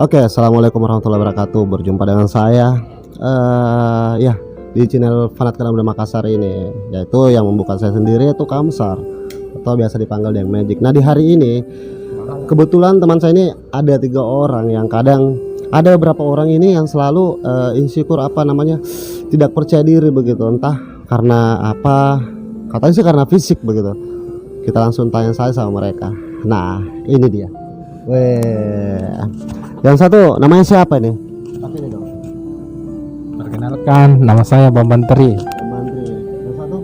Oke, assalamualaikum warahmatullahi wabarakatuh. Berjumpa dengan saya, ya di channel Fanat Muda Makassar ini, yaitu yang membuka saya sendiri yaitu Kamsar atau biasa dipanggil yang Magic. Nah di hari ini kebetulan teman saya ini ada 3 orang yang kadang ada beberapa orang ini yang selalu insecure tidak percaya diri begitu, entah karena apa, katanya sih karena fisik begitu. Kita langsung tanya saya sama mereka. Nah ini dia. Weh, yang satu namanya siapa ini? Pakai ini dong. Perkenalkan, nama saya Bambang Teri. Mantri. Yang satu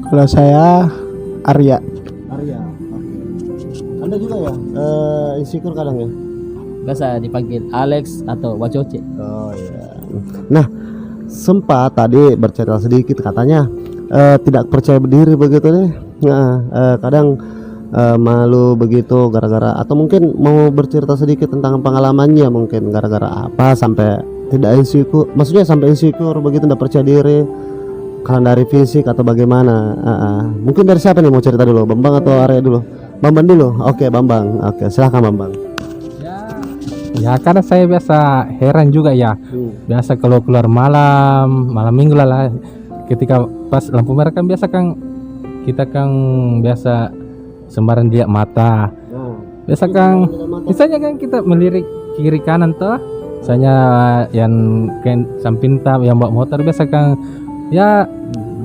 Kalau saya Arya. Arya. Oke. Anda juga ya insecure kadang ya? Biasa dipanggil Alex atau Wacoce. Oh iya. Nah sempat tadi bercerita sedikit katanya tidak percaya diri begitu deh. Nah kadang malu begitu gara-gara, atau mungkin mau bercerita sedikit tentang pengalamannya, mungkin gara-gara apa sampai tidak insecure, maksudnya sampai insecure begitu, tidak percaya diri karena dari fisik atau bagaimana. Mungkin dari siapa nih mau cerita dulu, Bambang atau Arya dulu? Bambang dulu. Oke, Bambang. Oke, silahkan Bambang. Ya karena saya biasa heran juga ya. Biasa kalau keluar malam minggu lah, ketika pas lampu merah kan biasa kan kita kan biasa sembarang lihat mata. Biasa kan misalnya kan kita melirik kiri kanan toh, misalnya yang kan samping tam yang bawa motor biasa kan ya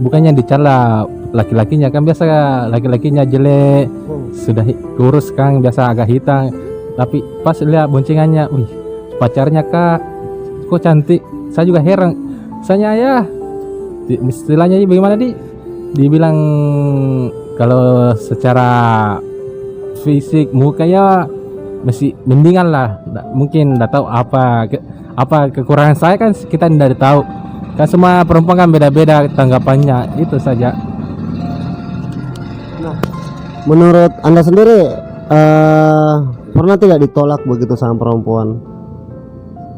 bukannya dicela laki-lakinya kan, biasa laki-lakinya jelek, sudah kurus kan biasa agak hitam, tapi pas lihat boncengannya, wih pacarnya kak kok cantik. Saya juga heran, saya ya istilahnya bagaimana dibilang kalau secara fisik muka ya masih mendingan lah, mungkin nggak tahu apa kekurangan saya kan kita tidak tahu kan, semua perempuan kan beda-beda tanggapannya, itu saja. Nah, menurut Anda sendiri pernah tidak ditolak begitu sama perempuan?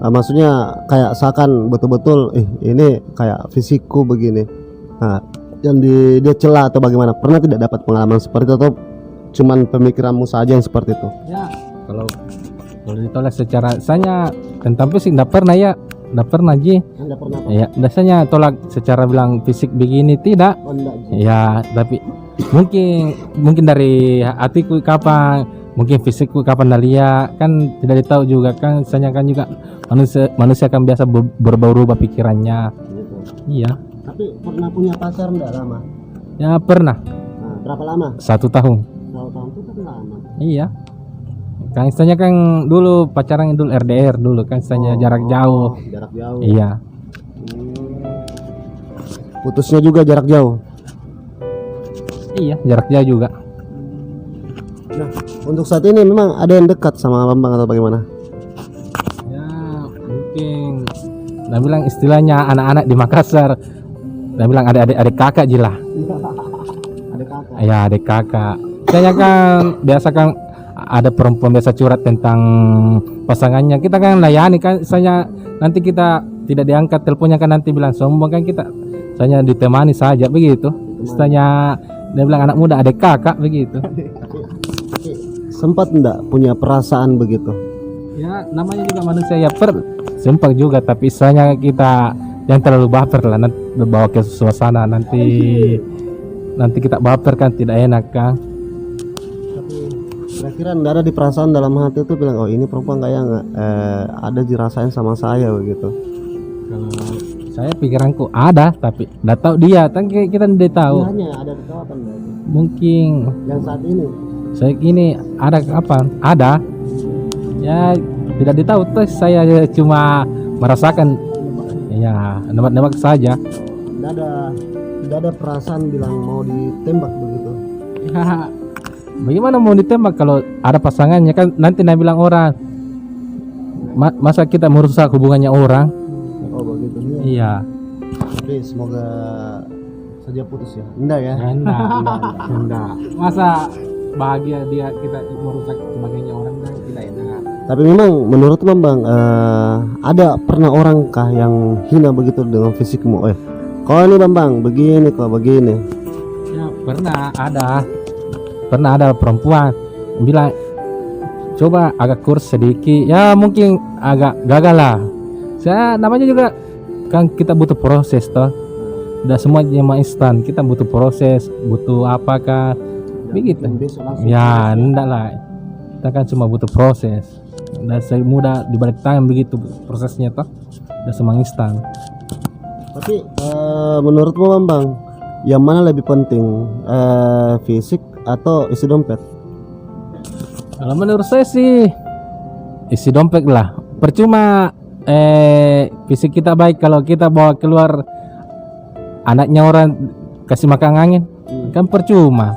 Maksudnya kayak seakan betul-betul ini kayak fisikku begini. Nah, yang dia celah atau bagaimana? Pernah tidak dapat pengalaman seperti itu, atau cuman pemikiranmu saja yang seperti itu? Ya, kalau ditolak secara saya tentang fisik enggak pernah ya. Enggak pernah Ji. Anda pernah? Ya, biasanya tolak secara bilang fisik begini tidak. Oh, enggak. Ya, tapi mungkin dari hatiku kapan, mungkin fisikku kapan dalia kan tidak tahu juga kan. Saya kan juga manusia kan biasa berubah-ubah pikirannya. Gitu. Iya. Tapi pernah punya pacar enggak lama? Ya pernah. Nah, berapa lama? 1 tahun. 1 tahun itu kan lama. Iya. Kan istilahnya kan dulu pacaran dulu RDR dulu kan, istilahnya jarak jauh. Jarak jauh. Iya. Putusnya juga jarak jauh. Iya, jarak jauh juga. Nah, untuk saat ini memang ada yang dekat sama Bambang atau bagaimana? Ya, mungkin nah bilang istilahnya anak-anak di Makassar, nah bilang adik kakak jilah. Ada kakak. Ya, adik kakak. Saya kan biasa kan ada perempuan biasa curhat tentang pasangannya, kita kan layani kan, saya nanti kita tidak diangkat teleponnya kan, nanti bilang sombong kan, kita saya ditemani saja begitu. Istilahnya dia bilang anak muda adik kakak begitu. Sempat enggak punya perasaan begitu? Ya namanya juga manusia ya, sempat juga, tapi istilahnya kita yang terlalu baper lah, nanti bawa ke suasana, nanti kita baper kan tidak enak kan. Kira-kira enggak ada di perasaan dalam hati itu bilang, oh ini perempuan kayak nggak ada dirasain sama saya begitu? Kalau saya pikiranku ada, tapi nggak tahu dia, kan kita tidak tahu. Hanya ada kekuatan berarti. Mungkin Yang saat ini saya ini ada apa? Ada. Ya tidak ditahu, terus saya cuma merasakan. Ya nebak-nebak saja. tidak ada perasaan bilang mau ditembak begitu. Ya, bagaimana mau ditembak kalau ada pasangannya kan, nanti nak bilang orang masa kita merusak hubungannya orang. Oh begitu. Iya. Tapi semoga saja putus ya. Enggak ya? Enggak. Masa bahagia dia kita merusak sebagainya orang kan tidak enak. Tapi memang menurut Bambang ada pernah orang kah yang hina begitu dengan fisikmu? Kau ini Bambang begini, kau begini. Ya pernah ada perempuan bilang coba agak kurus sedikit, ya mungkin agak gagal lah. Saya namanya juga kan kita butuh proses toh. Udah semuanya mah instan, kita butuh proses, butuh apakah begitu. Ya enggak lah, kita kan cuma butuh proses. Udah mudah di balik tangan begitu prosesnya toh. Udah semua instan. Tapi menurutmu Bambang, yang mana lebih penting, fisik atau isi dompet? Kalau menurut saya sih isi dompet lah. Percuma fisik kita baik kalau kita bawa keluar anaknya orang kasih makan angin, kan percuma.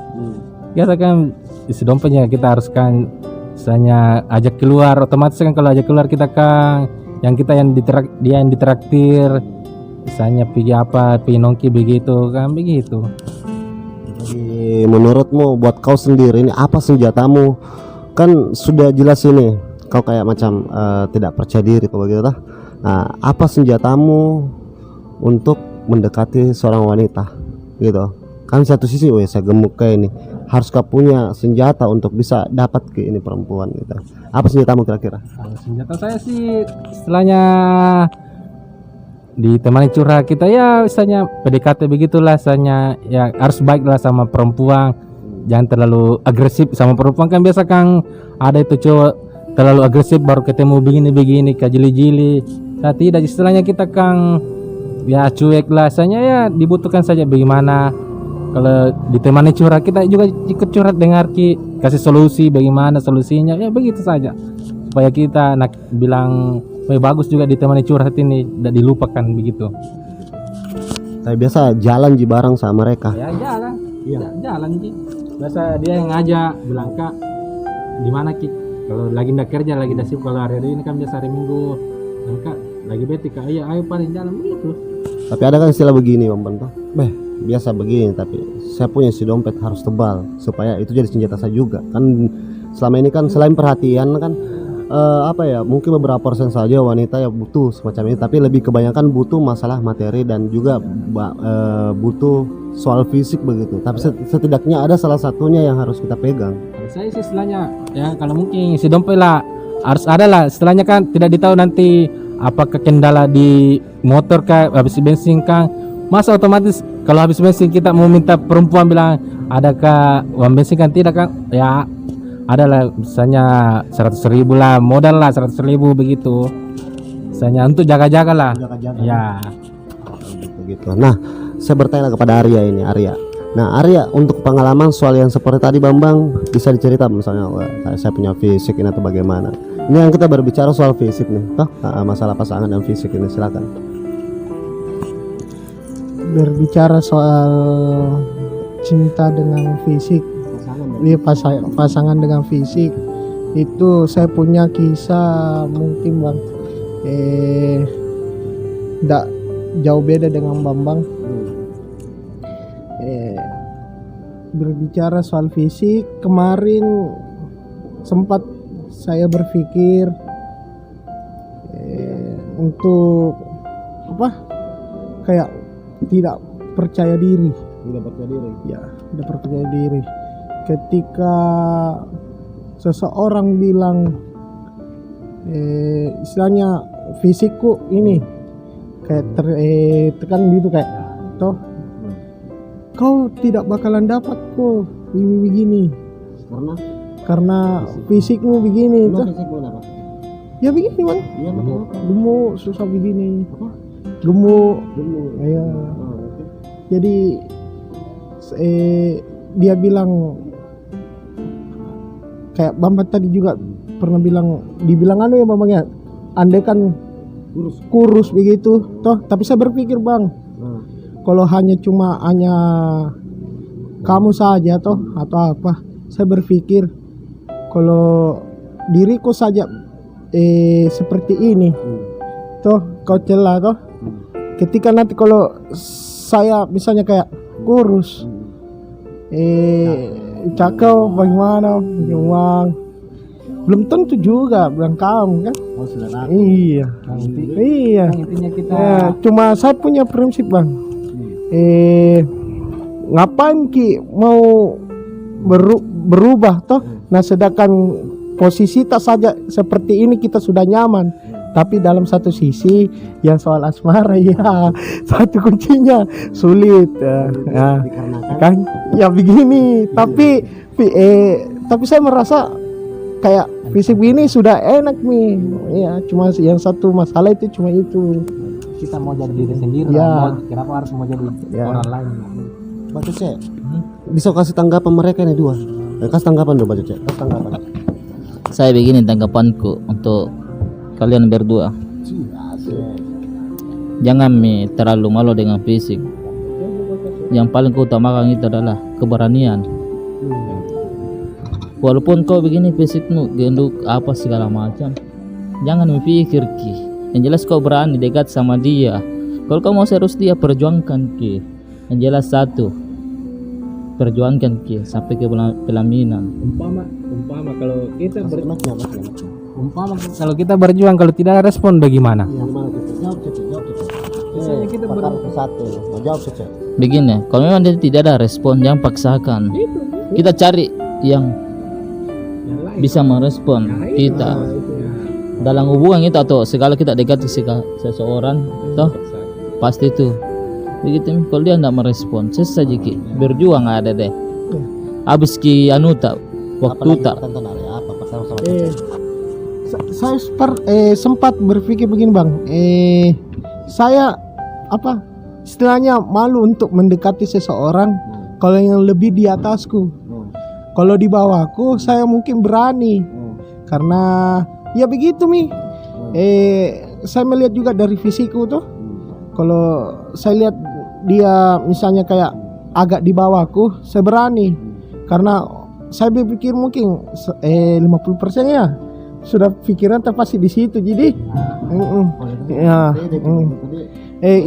Biasa kan isi dompetnya kita harus kan misalnya ajak keluar, otomatis kan kalau ajak keluar kita kan dia yang ditraktir, misalnya pergi nongki begitu kan begitu. Jadi menurutmu buat kau sendiri ini apa senjatamu? Kan sudah jelas ini kau kayak macam tidak percaya diri kau begitu tah. Nah, apa senjatamu untuk mendekati seorang wanita gitu? Kan satu sisi, saya gemuk kayak ini, harus kau punya senjata untuk bisa dapat ke ini perempuan gitu. Apa senjatamu kira-kira? Kalau senjata saya sih istilahnya ditemani curhat kita ya, misalnya PDKT begitulah, misalnya ya harus baik lah sama perempuan, jangan terlalu agresif sama perempuan. Kan biasa kan ada itu cowok terlalu agresif baru ketemu begini kajili-jili. Nah, tidak, istilahnya kita kan ya cuek lah, misalnya ya dibutuhkan saja bagaimana. Kalau ditemani curhat kita juga ikut curhat, dengar kasih solusi bagaimana solusinya, ya begitu saja supaya kita bilang bagus juga ditemani curhat ini, tidak dilupakan begitu. Saya biasa jalan di bareng sama mereka. Ya jalan, jalan Ki. Biasa dia yang ngajak, bilang Kak, di mana Ki? Kalau lagi ndak kerja, lagi ndak sibuk, kalau hari ini kan biasa hari Minggu, dan Kak lagi beti Kak, ayo paling jalan begitu. Tapi ada kan istilah begini Bang Bento, biasa begini, tapi saya punya si dompet harus tebal supaya itu jadi senjata saya juga. Kan selama ini kan selain perhatian kan mungkin beberapa persen saja wanita ya butuh semacam ini, tapi lebih kebanyakan butuh masalah materi dan juga butuh soal fisik begitu. Tapi setidaknya ada salah satunya yang harus kita pegang. Kalau saya sih istilahnya ya, kalau mungkin si dompet lah harus ada lah, istilahnya kan tidak ditahu nanti apakah kendala di motor kah, habis bensin kah, masa otomatis kalau habis bensin kita mau minta perempuan bilang adakah uang bensin, kan tidak kan, ya adalah misalnya 100.000 lah modal lah, 100.000 begitu misalnya untuk jaga-jaga lah. Ya gitu. Nah, saya bertanya kepada Arya. Nah, Arya, untuk pengalaman soal yang seperti tadi Bambang, bisa dicerita misalnya saya punya fisik ini atau bagaimana? Ini yang kita berbicara soal fisik nih, toh masalah pasangan dan fisik ini, silakan. Berbicara soal cinta dengan fisik, pasangan dengan fisik, itu saya punya kisah mungkin Bang, tidak jauh beda dengan Bambang. Berbicara soal fisik, kemarin sempat saya berpikir untuk kayak tidak percaya diri. Ya, tidak percaya diri ketika seseorang bilang istilahnya fisikku ini kayak tekan gitu, kayak toh kau tidak bakalan dapat kok begini karena fisikmu begini. Ya begini Bang, gemuk, susah begini, gemuk. Ya. Jadi dia bilang kayak Bambang tadi juga pernah dibilang ya Bambang ya, andai kan kurus begitu toh. Tapi saya berpikir Bang, kalau hanya kamu saja toh atau apa, saya berpikir kalau diriku saja seperti ini toh, kau celah toh, ketika nanti kalau saya misalnya kayak kurus, cakep bagaimana, uang belum tentu juga bilang kamu kan. Iya. intinya kita Cuma saya punya prinsip Bang, ngapain Ki mau berubah toh. Nah sedangkan posisi tak saja seperti ini kita sudah nyaman, tapi dalam satu sisi yang soal asmara ya satu kuncinya sulit ya, kan ya begini. Tapi saya merasa kayak fisik ini sudah enak nih ya, cuma yang satu masalah itu cuma itu. Kita mau jadi diri sendiri Ya. lah, kenapa harus mau jadi Ya. orang lain? Baca cek. Bisa kasih tanggapan mereka nih dua. Kasih tanggapan dulu baca cek. Kasih tanggapan. Saya begini tanggapanku untuk kalian berdua. Jangan terlalu malu dengan fisik. Yang paling kuutamakan itu adalah keberanian. Walaupun kau begini fisikmu gendut apa segala macam, jangan memikir ki. Yang jelas kau berani dekat sama dia. Kalau kau mau serius dia, perjuangkan ki. Yang jelas satu, perjuangkan ki sampai ke pelaminan. Umpama kalau kita Maknya. umpama kalau kita berjuang, kalau tidak respon bagaimana? Gimana cek? Jawab cek. Misalnya kita satu. Jawab cek. Begini, kalau memang dia tidak ada respon, jangan paksakan. Kita cari yang bisa merespon kita dalam hubungan itu, atau segala kita dekat seseorang, toh pasti itu begitu. Kalau dia tidak merespon, saja ki berjuang ada deh. Habis ki anu tak waktu tak. Saya sempat berpikir begini bang, saya istilahnya malu untuk mendekati seseorang kalau yang lebih di atasku. Kalau di bawahku saya mungkin berani, karena ya begitu saya melihat juga dari fisikku tuh. Kalau saya lihat dia misalnya kayak agak di bawahku, saya berani, karena saya berpikir mungkin 50% ya sudah pikiran terpasti di situ. Jadi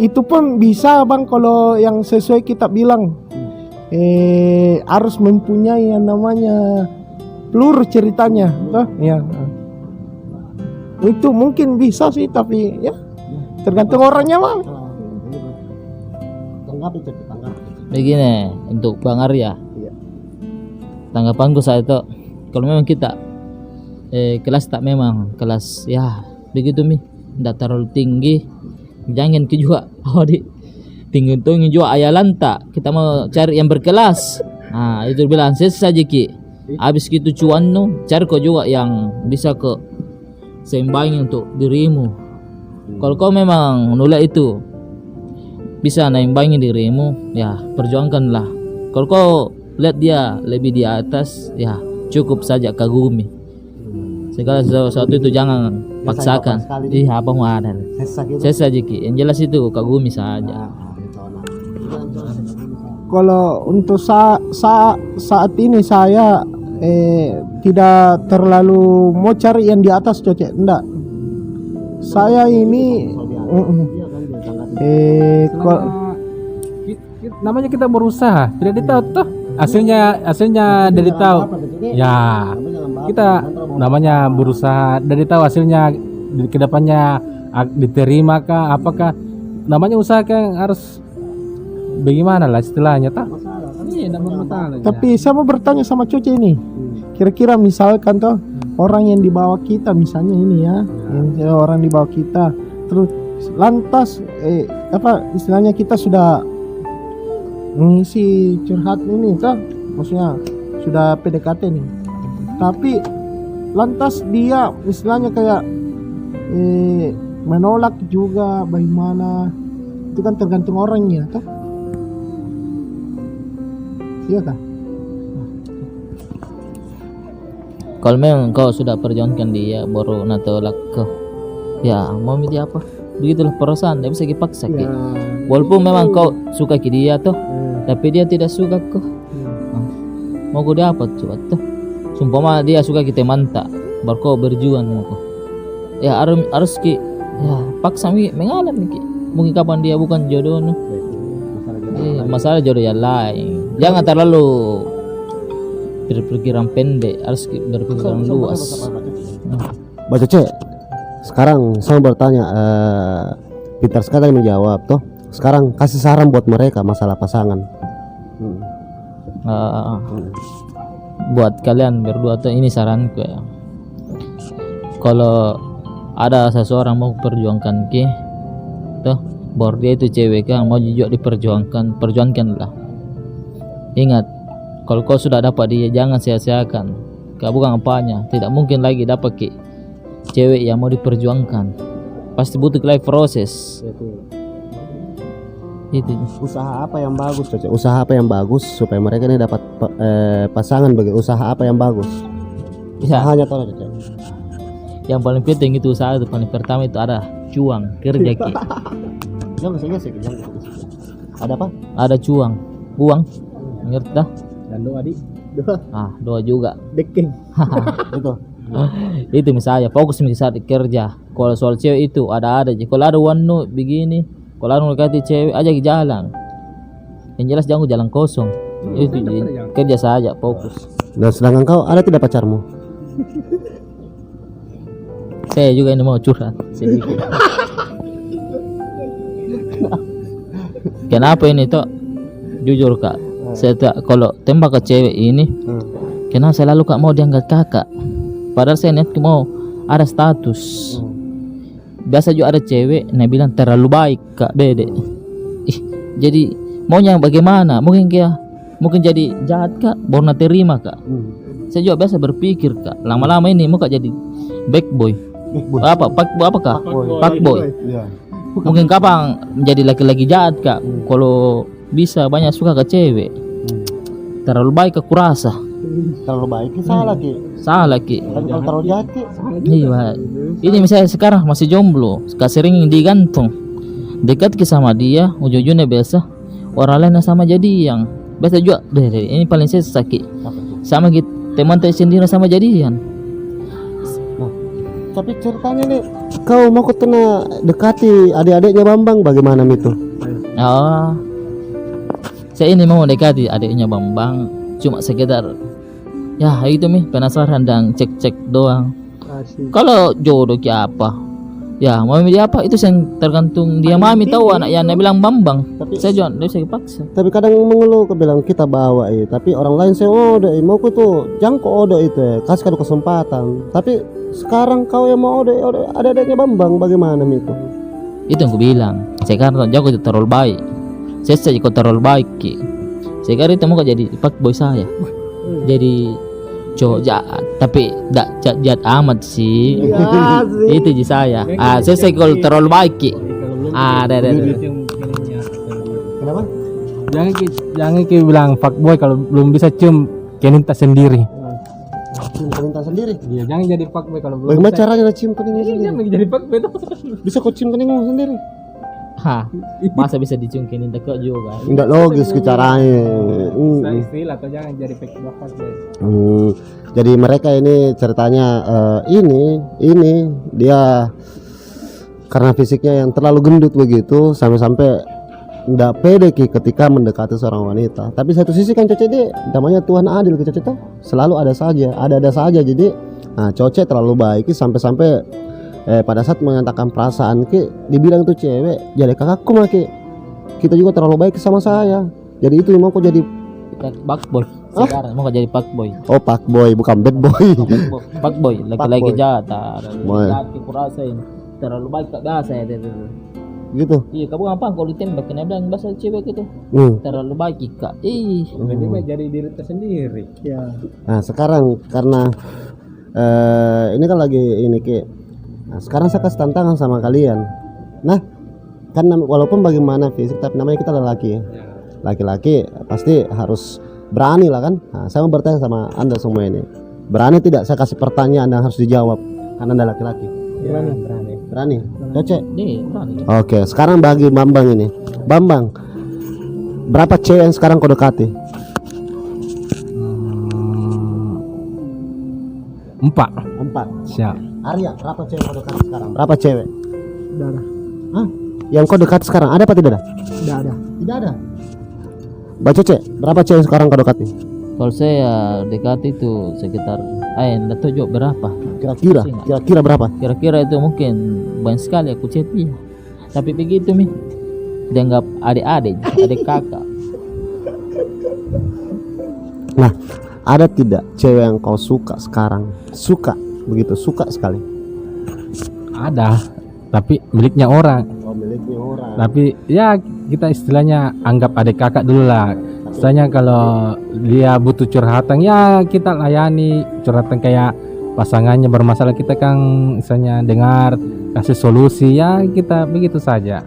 itu pun bisa bang, kalau yang sesuai kita bilang harus mempunyai yang namanya peluru ceritanya, toh ya. Itu mungkin bisa sih, tapi ya tergantung orangnya bang. Begini untuk Bang Arya, tanggapanku saat itu, kalau memang kita kelas tak memang kelas ya begitu tidak terlalu tinggi, jangan ke juga tinggi juga ayalan tak, kita mau cari yang berkelas. Nah itu bilang saja ki, habis gitu cuan cari kau juga yang bisa ke seimbangi untuk dirimu. Kalau kau memang nolak itu bisa naimbangi dirimu, ya perjuangkanlah. Kalau kau lihat dia lebih di atas, ya cukup saja kagumi. Segala sesuatu itu jangan paksakan. Apa mau ada? Saya saja ki, yang jelas itu kagumi saja. Kalau untuk saat ini saya tidak terlalu mau cari yang di atas cocok, enggak. Saya ini namanya kita berusaha, tidak ditahu toh hasilnya dari tahu ya. Kita namanya berusaha dari tahu hasilnya ke depannya diterima kah apakah, namanya usaha kan harus bagaimana lah istilahnya tak. Tapi saya mau bertanya sama Coce ini, kira-kira misalkan toh orang yang di bawah kita misalnya ini ya, yang orang di bawah kita, terus lantas istilahnya kita sudah mengisi curhat ini toh, maksudnya sudah PDKT nih, tapi lantas dia istilahnya kayak menolak juga, bagaimana? Itu kan tergantung orangnya toh. Iya kan? Kalau memang kau sudah perjuangkan dia baru natolak kau, ya mau dia apa? Begitulah perasaan, tidak bisa dipaksa ki. Walaupun memang kau suka ki dia toh, tapi dia tidak suka kau. Mau kau dapat coba toh. Sumpama dia suka kita mantap, baru kau berjuang mau kau. Ya harus ki, ya paksa mi mengalami ki. Mungkin kapan dia bukan jodoh no. Masalah jodoh yang lain. Jangan terlalu berpikiran pendek, harus berpikiran luas. Baca cek. Sekarang saya mau bertanya, pintar sekali menjawab toh. Sekarang kasih saran buat mereka masalah pasangan. Buat kalian berdua tuh ini saranku ya. kalau ada seseorang mau perjuangkan ke tuh baru dia itu cewek kan mau juga perjuangkanlah. Ingat, kalau kau sudah dapat dia jangan sia-siakan. Kau bukan apanya, tidak mungkin lagi dapat ke cewek yang mau diperjuangkan. Pasti butuh life proses. Itu Usaha apa yang bagus, Cece? Usaha apa yang bagus supaya mereka ini dapat pasangan bagi usaha apa yang bagus? ya, Hanya tahu, Cece. yang paling penting itu usaha itu paling pertama itu ada cuang kerja ke. Jangan gesek, jangan gesek. Ada apa? Ada cuang, uang, ngerti dah? Dan doa di Doa juga. deking. Itu. Itu misalnya fokus misalnya kerja. Kalau soal cewek itu ada aja. Kalau ada wanu begini, kalau ada kata cewek aja ke jalan. Yang jelas jangan jalan kosong. Itu kerja saja fokus. Dan sedangkan kau ada tidak pacarmu? Saya juga ini mau curhat sedikit. Kenapa ini toh? Jujur kak, saya kalau tembak ke cewek ini, kenapa selalu kak mau diangkat kakak? Padahal saya niat mau ada status. Biasa juga ada cewek yang bilang terlalu baik kak bede. Jadi maunya bagaimana? Mungkin jadi jahat kak, baru nanti terima kak. Saya juga biasa berpikir kak, lama-lama ini mau kak jadi back boy. Apa kak? Pak boy. Iya. Mungkin kapan menjadi laki-laki jahat kak? Kalau bisa banyak suka ke cewek. Terlalu baik aku rasa. Terlalu baik salah ki. Salah ki. Tapi kalau terlalu jahat ki. Iya. Ini misalnya sekarang masih jomblo, sering digantung. Dekat ke sama dia, ujung-ujungnya biasa orang lain sama jadian. Biasa juga ini paling saya sakit. Sama gitu teman sendiri sama jadian. Tapi ceritanya nih, kau mau ketemu dekati adik-adiknya Bambang bagaimana itu? Oh, saya ini mau dekati adiknya Bambang, cuma sekedar ya itu nih penasaran dan cek-cek doang. Kalau jodoh kayak apa? Ya mau dia apa itu yang tergantung dia mami tahu anak yang bilang Bambang. Tapi Saya juga tidak bisa paksa. Tapi kadang mengeluh ke bilang kita bawa tapi orang lain saya mau ku tuh jangkau itu kasih kado kesempatan. Tapi sekarang kau yang mau ada adanya Bambang bagaimana itu? Itu yang aku bilang. Sekarang jago itu terlalu baik. Saya kok terlalu baik ki. Sekarang itu mau jadi fuckboy saya. Jadi cowok jahat, tapi tidak jahat amat sih. Itu di saya. Saya kalau terlalu baik ki. Ada. Kenapa? Jangan kita bilang fuckboy kalau belum bisa cium keninta sendiri. Cium keninta sendiri? Iya, jangan jadi fuckboy kalau belum Bagaimana bisa. caranya cium keningnya sendiri? Jangan jadi fuckboy tuh. Bisa kau cium keningmu sendiri? Masa bisa diciumkin kok juga. Enggak logis ke caranya. Istilah atau jangan jadi fuckboy. Jadi mereka ini ceritanya ini dia karena fisiknya yang terlalu gendut begitu sampai nggak pede ketika mendekati seorang wanita. Tapi satu sisi kan Coce dia namanya Tuhan adil ke Coce tuh selalu ada saja. Jadi Coce terlalu baik sampai pada saat menyatakan perasaan dibilang tuh cewek jadi kakakku mah kita juga terlalu baik sama saya. Jadi itu memang kok jadi fuckboy. Sekarang mau jadi fuckboy. oh fuckboy bukan bad boy. Fuckboy laki-laki jahat. Boy. Laki kurasa ini terlalu baik kak biasa ya. Gitu. Iya kamu apa kalau ditembak kena bilang bahasa cewek gitu terlalu baik kak. Berarti mah jadi diri sendiri. Ya. Nah sekarang karena ini kan lagi ini nah, sekarang saya kasih tantangan sama kalian. Nah kan walaupun bagaimana fisik tapi namanya kita lelaki ya. Laki-laki pasti harus berani lah kan. Nah, saya mau bertanya sama anda semua ini, berani tidak saya kasih pertanyaan dan harus dijawab karena anda laki-laki? Berani. Coce? Berani. Oke, sekarang bagi Bambang ini. Bambang, berapa cewek yang sekarang kau dekati? 4. 4. Siap. Arya, berapa cewek kau dekati sekarang? Berapa cewek? Udah ada. Hah? Yang kau dekati sekarang ada apa tidak ada? Udah ada. Tidak ada. Mbak Coce, berapa cewek yang sekarang kau dekati? Kalau saya dekat itu sekitar enggak tahu juga berapa. Kira-kira berapa? Kira-kira itu mungkin banyak sekali aku chat dia. Tapi begitu mi dianggap adik kakak. Nah, ada tidak cewek yang kau suka sekarang? Suka, begitu suka sekali. Ada, tapi miliknya orang. Oh, miliknya orang. Tapi ya kita istilahnya anggap adik kakak dulu lah. Misalnya kalau dia butuh curhatan ya kita layani curhatan kayak pasangannya bermasalah, kita kan misalnya dengar, kasih solusi, ya kita begitu saja.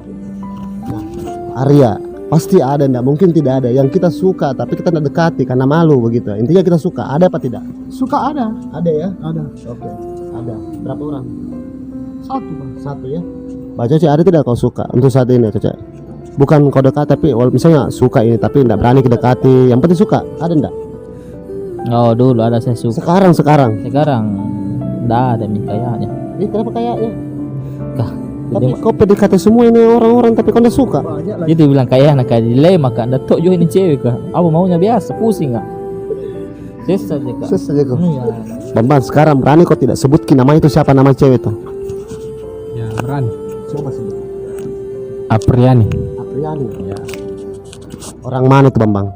Arya, pasti ada, ndak mungkin tidak ada yang kita suka tapi kita tidak dekati karena malu begitu. Intinya kita suka, ada apa tidak? Suka ada. Ada ya? Ada. Oke, ada. Berapa orang? Satu bang. Satu ya. Mbak Cece, ada tidak kau suka untuk saat ini, Cece? Bukan kau dekat tapi misalnya suka ini tapi tidak berani kedekati. Yang penting suka, ada ndak? Oh dulu ada saya suka. Sekarang Sekarang nggak ada nih kayaknya. ini kenapa kayaknya? Kah, Tapi kau PDKT semua ini orang-orang tapi kau tidak suka. Banyak lagi. jadi bilang kayak kayak dilema kak. Nggak tahu juga ini cewek kak. Apa maunya biasa pusing kak. Sesa aja kak. Susah aja kau. Iya. Bambang, sekarang berani kau tidak sebutkin nama itu, siapa nama cewek itu? Ya berani. Coba sebut. Apriani. Apriani. Ya. Orang mana itu Bambang?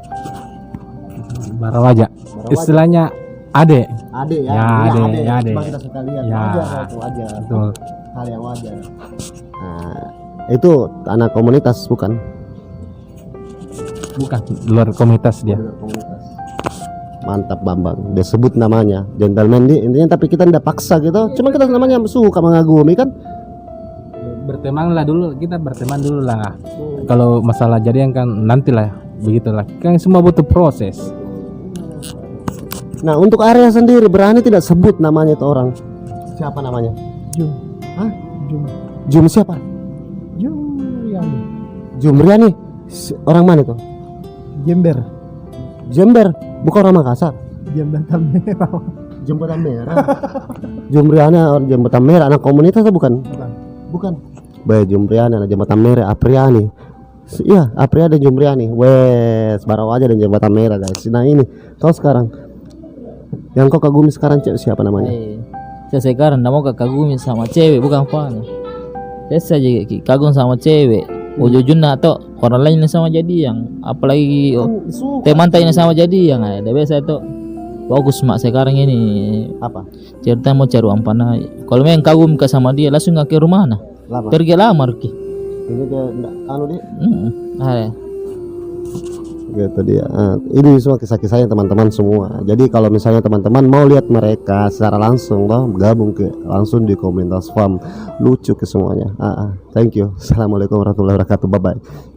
Barawaja. Istilahnya ade. Ade ya. Ya, Iya, ade, ya, ade. Cuma kita suka lihat. Ya. Wajar itu, wajar. Betul. Hal yang wajar. Nah, itu anak komunitas bukan? Bukan luar komunitas dia. Komunitas. Mantap Bambang, dia sebut namanya gentleman dia intinya, tapi kita tidak paksa gitu, cuma kita namanya suka mengagumi kan. Berteman lah dulu, kita berteman dulu lah. Kalau masalah jadian kan nantilah, begitulah. Kan semua butuh proses. Nah, untuk Arya sendiri berani tidak sebut namanya itu orang? Siapa namanya? Jum. Hah? Jum. Jum siapa? Jum. Yang Jumriani. Orang mana itu? Jember. Jember, bukan orang Makassar. Jembatan Merah. Jembatan Merah. Jumriani orang Jembatan Merah, anak komunitas atau bukan? Bukan. Bukan. Baik, Jumriani anak Jembatan Merah, Apriani. Iya, Apriani dan Jumriani. Wes, Barawaja dan Jembatan Merah, guys. Nah, ini kau sekarang yang kau kagumi sekarang siapa namanya? Saya sekarang nggak mau kagumi sama cewek, bukan apa nih. Saya saja kagum sama cewek. Ujung-ujungnya atau orang lain yang sama jadi yang apalagi teman tanya sama jadi yang ada biasa itu bagus mak sekarang ini Apa? cerita mau cari uang panah. Kalau memang kagum ke sama dia langsung nggak ke rumah nah Lama. pergi lamar ki. Ini dia anu dia. Ada. Gitu dia. Ini semua kisah-kisahnya teman-teman semua. Jadi kalau misalnya teman-teman mau lihat mereka secara langsung toh, gabung ke langsung di komunitas farm, lucu ke semuanya. Thank you. Assalamualaikum warahmatullahi wabarakatuh. Bye bye.